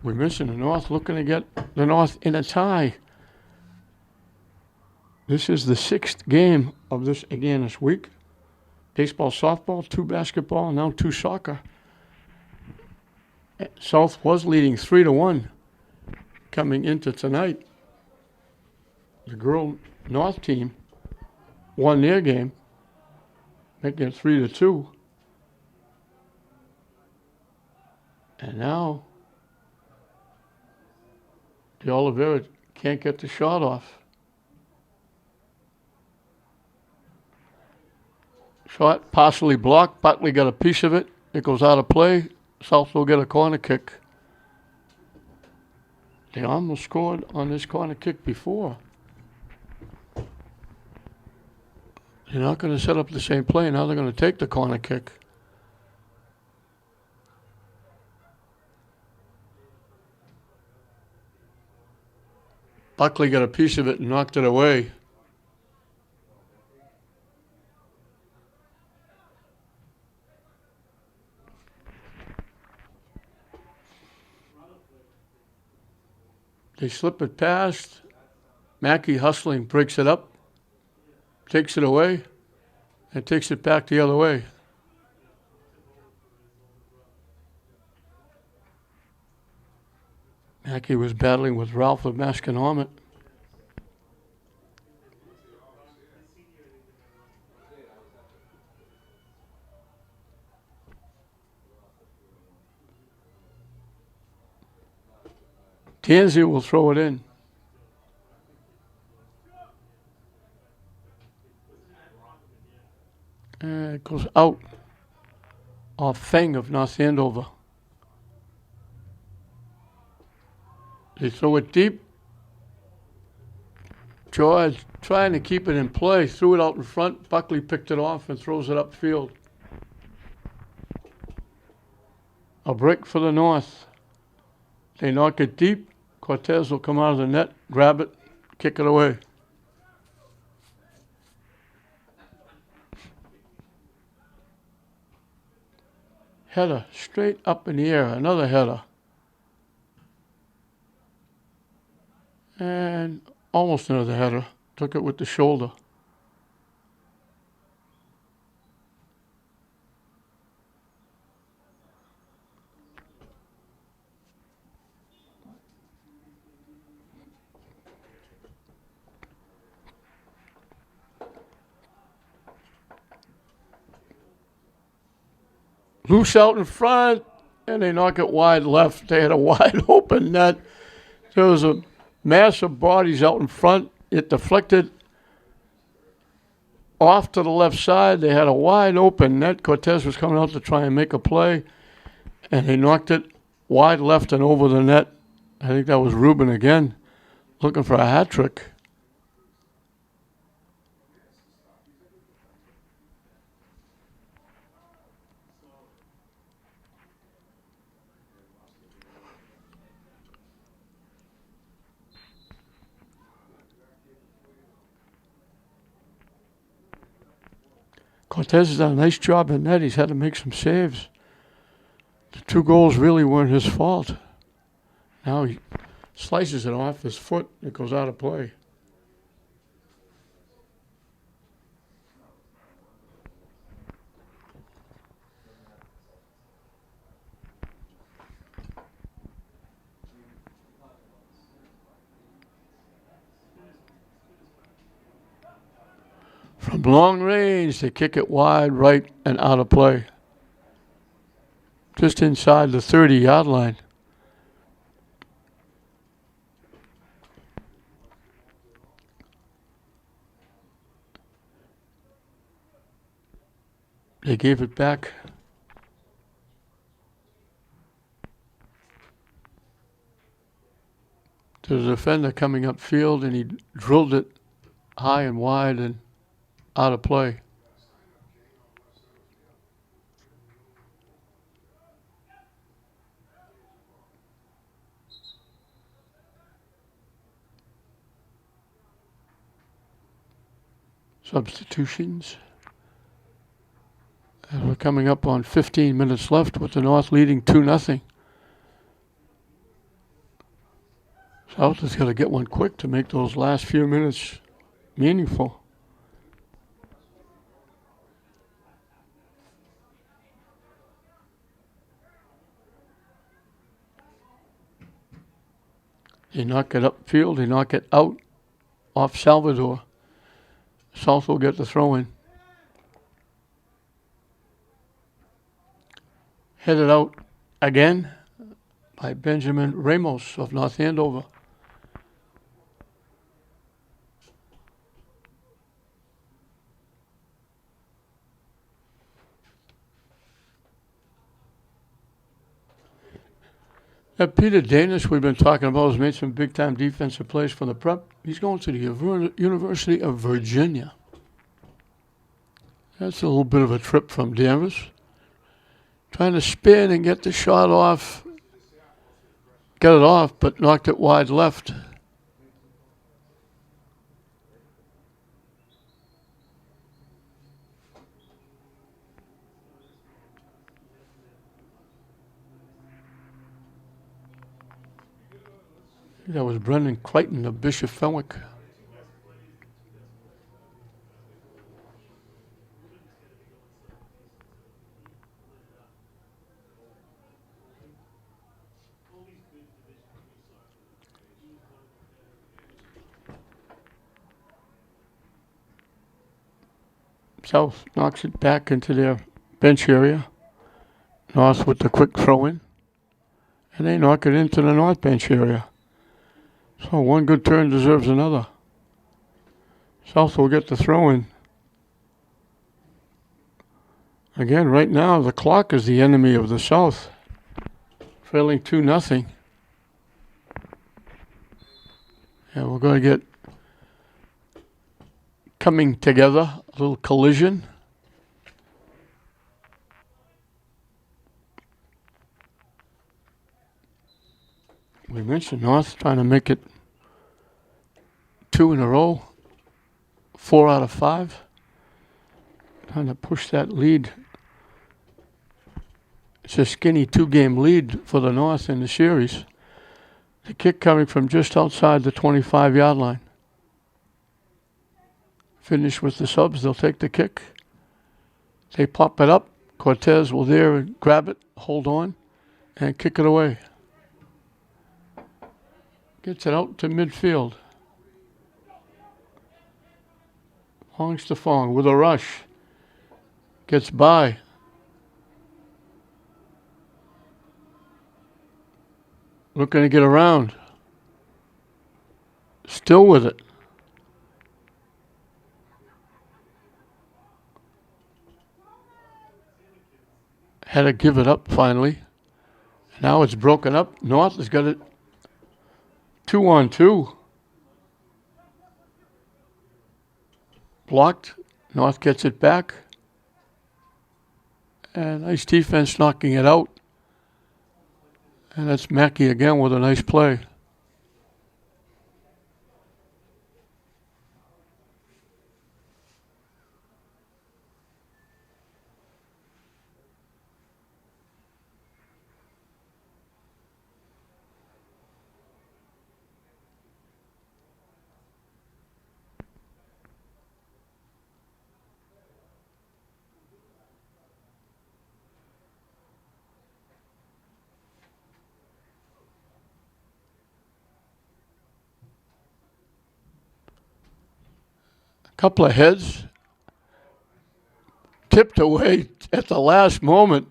We mentioned the North looking to get the North in a tie. This is the 6th game of this Agganis week. Baseball, softball, 2 basketball, now 2 soccer. South was leading 3-1 coming into tonight. The girl North team won their game, making it 3-2. And now De Oliveira can't get the shot off. Shot partially blocked. Buckley got a piece of it. It goes out of play. South will get a corner kick. They almost scored on this corner kick before. They're not going to set up the same play. Now they're going to take the corner kick. Buckley got a piece of it and knocked it away. They slip it past. Mackey hustling breaks it up, takes it away, and takes it back the other way. Mackey was battling with Ralph of Masconomet. Tansy will throw it in. And it goes out off Feng of North Andover. They throw it deep. George trying to keep it in play, threw it out in front. Buckley picked it off and throws it upfield. A break for the North. They knock it deep. Cortez will come out of the net, grab it, kick it away. Header, straight up in the air, another header. And almost another header. Took it with the shoulder. Loose out in front, and they knock it wide left. They had a wide open net. There was a mass of bodies out in front. It deflected off to the left side. They had a wide open net. Cortez was coming out to try and make a play, and they knocked it wide left and over the net. I think that was Ruben again, looking for a hat trick. Cortez has done a nice job in net. He's had to make some saves. The 2 goals really weren't his fault. Now he slices it off his foot. It goes out of play. From long range, they kick it wide, right, and out of play. Just inside the 30-yard line. They gave it back. To the defender coming upfield, and he drilled it high and wide and out of play. Substitutions. And we're coming up on 15 minutes left with the North leading 2-0. South has got to get one quick to make those last few minutes meaningful. They knock it upfield, they knock it out off Salvador. South will get the throw in. Headed out again by Benjamin Ramos of North Andover. That Peter Danis we've been talking about has made some big-time defensive plays for the prep. He's going to the University of Virginia. That's a little bit of a trip from Danvers. Trying to spin and get the shot off. Got it off, but knocked it wide left. That was Brendan Clayton of Bishop Fenwick. South knocks it back into their bench area. North with the quick throw in. And they knock it into the North bench area. So one good turn deserves another. South will get the throw in. Again, right now, the clock is the enemy of the South. Trailing 2-0. And we're going to get coming together, a little collision. We mentioned North trying to make it 2 in a row, 4 out of 5. Trying to push that lead. It's a skinny 2-game lead for the North in the series. The kick coming from just outside the 25-yard line. Finish with the subs. They'll take the kick. They pop it up. Cortez will there and grab it, hold on, and kick it away. Gets it out to midfield. Fong Stefan with a rush. Gets by. Looking to get around. Still with it. Had to give it up finally. Now it's broken up. North has got it 2-on-2. Blocked. North gets it back. And nice defense knocking it out. And that's Mackey again with a nice play. Couple of heads tipped away at the last moment.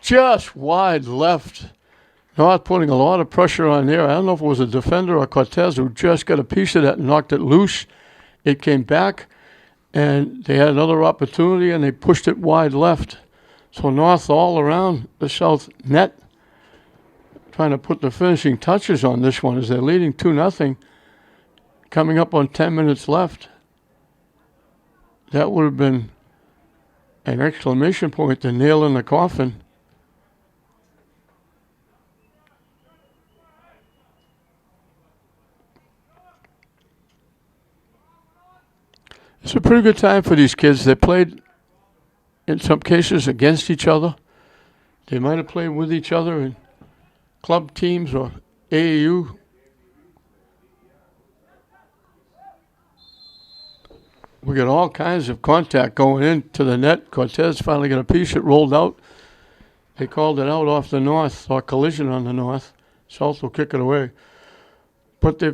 Just wide left. North putting a lot of pressure on there. I don't know if it was a defender or Cortez who just got a piece of that and knocked it loose. It came back, and they had another opportunity, and they pushed it wide left. So North all around the South net, trying to put the finishing touches on this one as they're leading 2-0. Coming up on 10 minutes left. That would have been an exclamation point to nail in the coffin. It's a pretty good time for these kids. They played, in some cases, against each other. They might have played with each other in club teams or AAU. We got all kinds of contact going into the net. Cortez finally got a piece. It rolled out. They called it out off the North, or collision on the North. South will kick it away. But they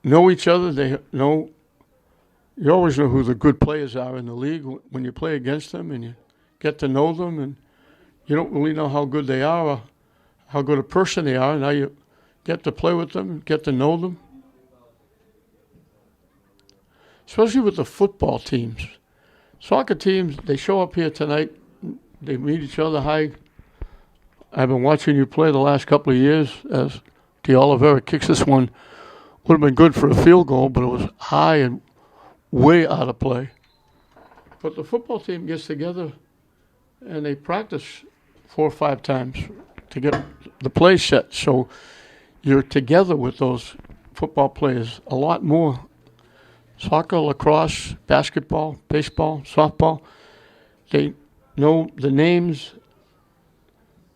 know each other. They know. You always know who the good players are in the league when you play against them and you get to know them, and you don't really know how good they are or how good a person they are. Now you get to play with them and get to know them. Especially with the football teams. Soccer teams, they show up here tonight. They meet each other high I've been watching you play the last couple of years as De Oliveira kicks this one. Would have been good for a field goal, but it was high and way out of play. But the football team gets together and they practice 4 or 5 times to get the play set. So you're together with those football players a lot more. Soccer, lacrosse, basketball, baseball, softball, they know the names.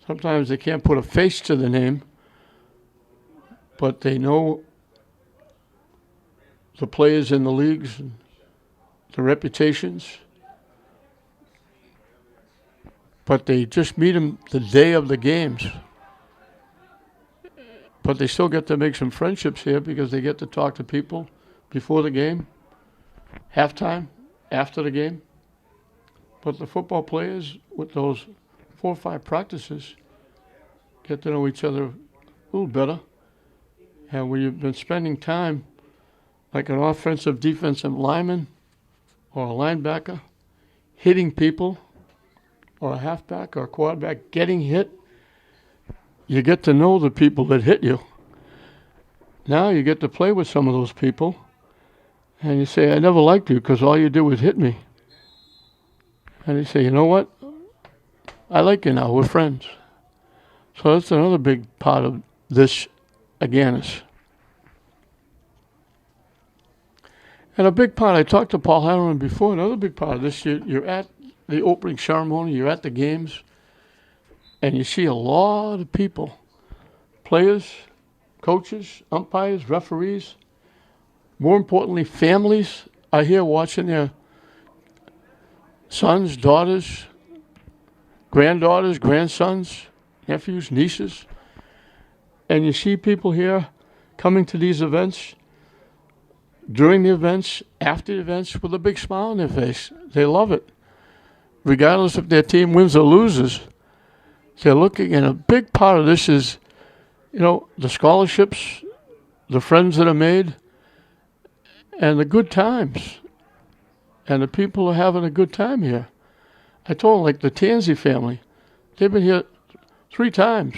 Sometimes they can't put a face to the name, but they know the players in the leagues, and the reputations. But they just meet them the day of the games. But they still get to make some friendships here because they get to talk to people before the game, halftime, after the game. But the football players, with those 4 or 5 practices, get to know each other a little better. And when you've been spending time like an offensive, defensive lineman or a linebacker hitting people, or a halfback or a quarterback getting hit, you get to know the people that hit you. Now you get to play with some of those people, and you say, I never liked you because all you did was hit me. And you say, you know what? I like you now. We're friends. So that's another big part of this Agganis. And a big part, I talked to Paul Harriman before, another big part of this, you're at the opening ceremony, you're at the games, and you see a lot of people, players, coaches, umpires, referees, more importantly, families are here watching their sons, daughters, granddaughters, grandsons, nephews, nieces, and you see people here coming to these events, during the events, after the events, with a big smile on their face. They love it. Regardless if their team wins or loses, they're looking, and a big part of this is, the scholarships, the friends that are made, and the good times. And the people are having a good time here. I told them, like the Tansey family, they've been here 3 times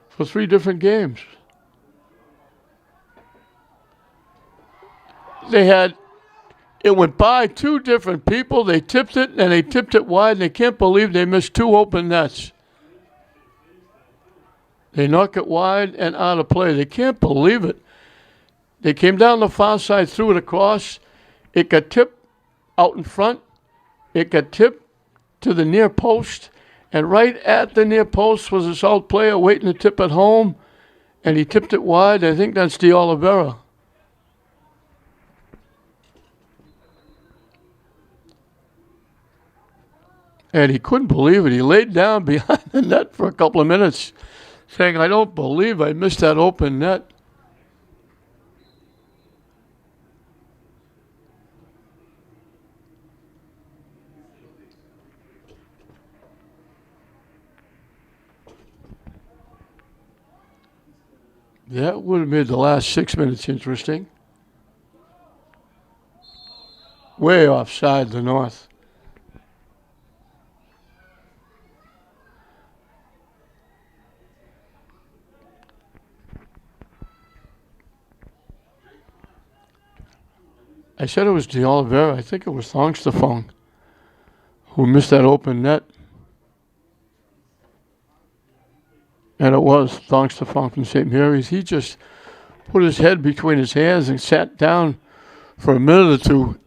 for 3 different games. It went by 2 different people. They tipped it, and they tipped it wide, and they can't believe they missed 2 open nets. They knock it wide and out of play. They can't believe it. They came down the far side, threw it across. It got tipped out in front. It got tipped to the near post, and right at the near post was a South player waiting to tip it home, and he tipped it wide. I think that's De Oliveira. And he couldn't believe it. He laid down behind the net for a couple of minutes, saying, I don't believe I missed that open net. That would have made the last 6 minutes interesting. Way offside the north. I said it was De Oliveira. I think it was Thongstafong who missed that open net. And it was Thongstafong from St. Mary's. He just put his head between his hands and sat down for a minute or 2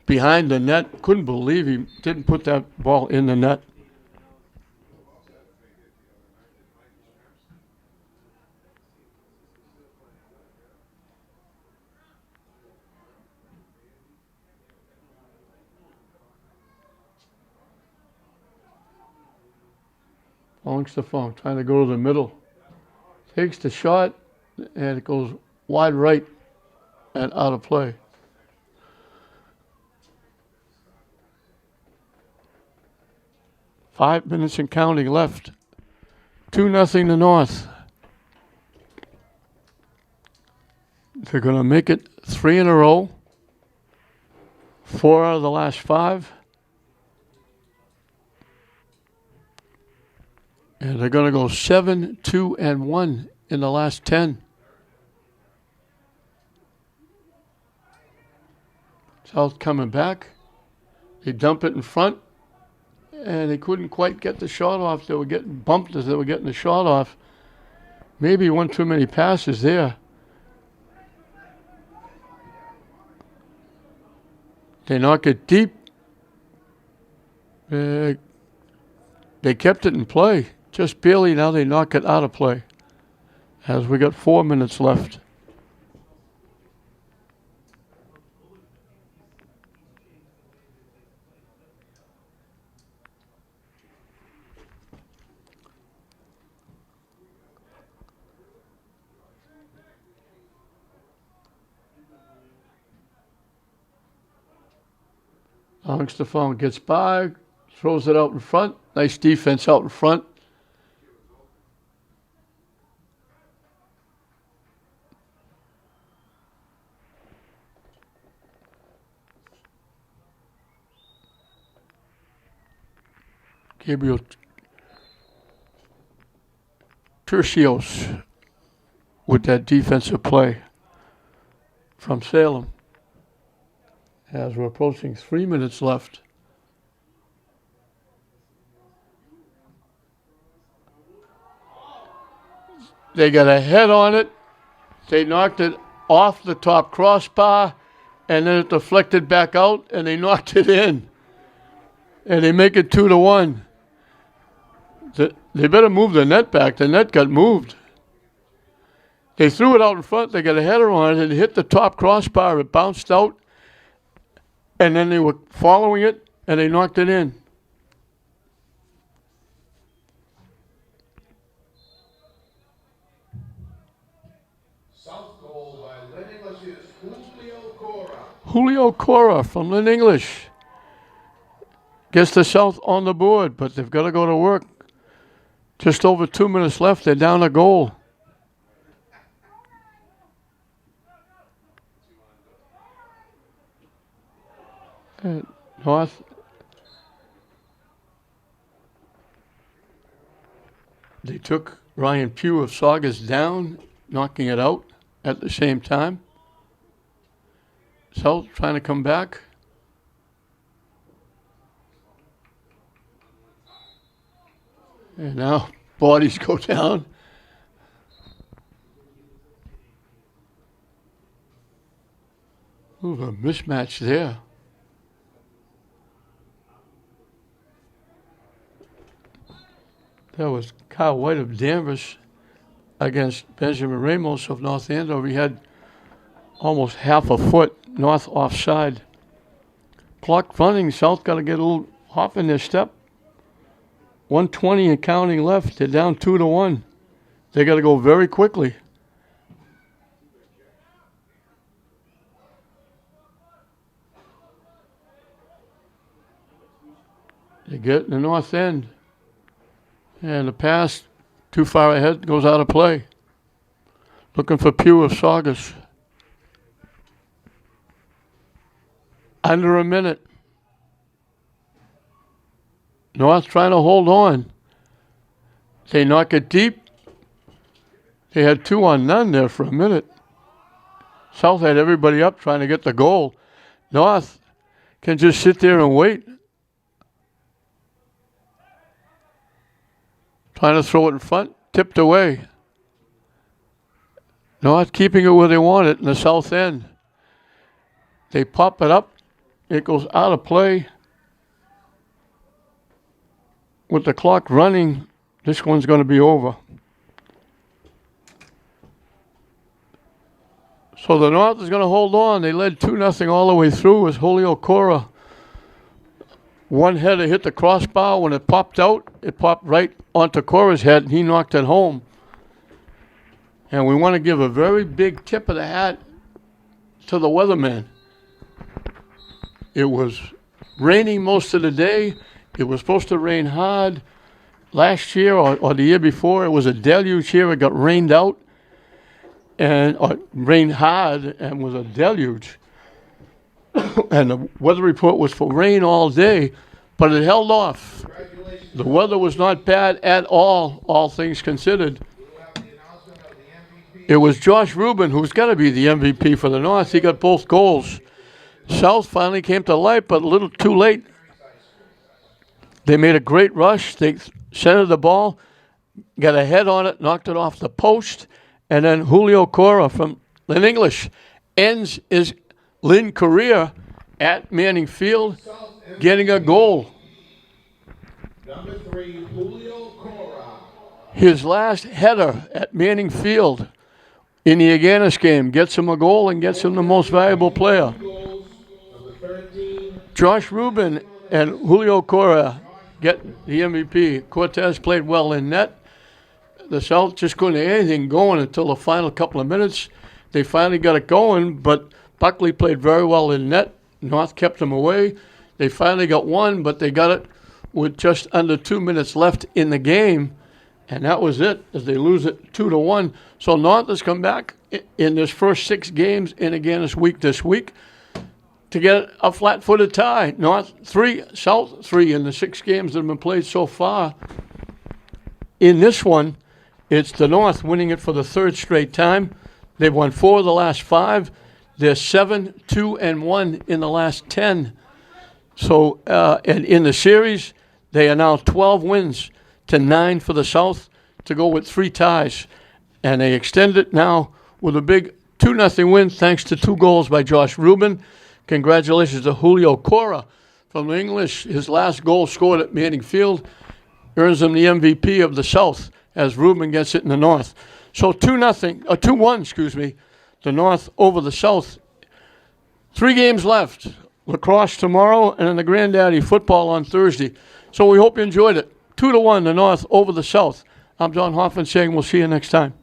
behind the net. Couldn't believe he didn't put that ball in the net. Thongstafong trying to go to the middle. Takes the shot, and it goes wide right and out of play. Five minutes and counting left. 2-0 to North. They're going to make it 3 in a row. 4 out of the last 5. And they're going to go 7, 2, and 1 in the last 10. South coming back. They dump it in front, and they couldn't quite get the shot off. They were getting bumped as they were getting the shot off. Maybe one too many passes there. They knock it deep. They kept it in play. Just barely. Now they knock it out of play. As we got 4 minutes left. Stefan gets by, throws it out in front. Nice defense out in front. Gabriel Tercios with that defensive play from Salem. As we're approaching 3 minutes left. They got a head on it. They knocked it off the top crossbar, and then it deflected back out, and they knocked it in. And they make it 2-1. They better move the net back. The net got moved. They threw it out in front. They got a header on it, and it hit the top crossbar. It bounced out. And then they were following it, and they knocked it in. South goal by Lynn English's Julio Cora. Julio Cora from Lynn English. Gets the South on the board, but they've got to go to work. Just over 2 minutes left. They're down a goal. North. They took Ryan Pugh of Saugus down, knocking it out at the same time. South trying to come back. And now bodies go down. Ooh, a mismatch there. That was Kyle White of Danvers against Benjamin Ramos of North Andover. He had almost half a foot north offside. Clock running. South got to get a little hop in their step. 1:20 and counting left. They're down 2-1. They got to go very quickly. They get in the north end. And the pass too far ahead goes out of play. Looking for Pugh of Saugus. Under a minute. North trying to hold on. They knock it deep. They had 2-on-none there for a minute. South had everybody up trying to get the goal. North can just sit there and wait. Trying to throw it in front, tipped away. North keeping it where they want it in the south end. They pop it up. It goes out of play. With the clock running, this one's going to be over. So the North is going to hold on. They led 2-0 all the way through as Julio Cora. One header hit the crossbar. When it popped out, it popped right onto Cora's head, and he knocked it home. And we want to give a very big tip of the hat to the weatherman. It was raining most of the day. It was supposed to rain hard. Last year or the year before, it was a deluge here. It got rained out and rained hard and was a deluge. And the weather report was for rain all day, but it held off. Congratulations. The weather was not bad at all things considered. We will have the announcement of the MVP. It was Josh Rubin who's got to be the MVP for the North. He got both goals. South finally came to life, but a little too late. They made a great rush. They centered the ball, got a head on it, knocked it off the post, and then Julio Cora from Lynn English ends his Lynn career at Manning Field, getting a goal. Number 3, Julio Cora. His last header at Manning Field in the Agganis game gets him a goal and gets him the most valuable player. Goals. Number 13. Josh Rubin and Julio Cora get the MVP. Cortez played well in net. The South just couldn't get anything going until the final couple of minutes. They finally got it going, but Buckley played very well in net. North kept them away. They finally got one, but they got it with just under 2 minutes left in the game, and that was it, as they lose it 2-1. So North has come back in this first 6 games in Agganis week this week to get a flat-footed tie. North 3, South 3 in the 6 games that have been played so far. In this one, it's the North winning it for the 3rd straight time. They've won 4 of the last 5. They're 7-2-1 in the last 10. So, and in the series, they are now 12 wins to 9 for the South to go with 3 ties. And they extend it now with a big 2-0 win thanks to 2 goals by Josh Rubin. Congratulations to Julio Cora from the English. His last goal scored at Manning Field earns him the MVP of the South as Rubin gets it in the North. So 2-1, the North over the South. 3 games left. Lacrosse tomorrow and then the Granddaddy football on Thursday. So we hope you enjoyed it. 2-1, the North over the South. I'm John Hoffman saying we'll see you next time.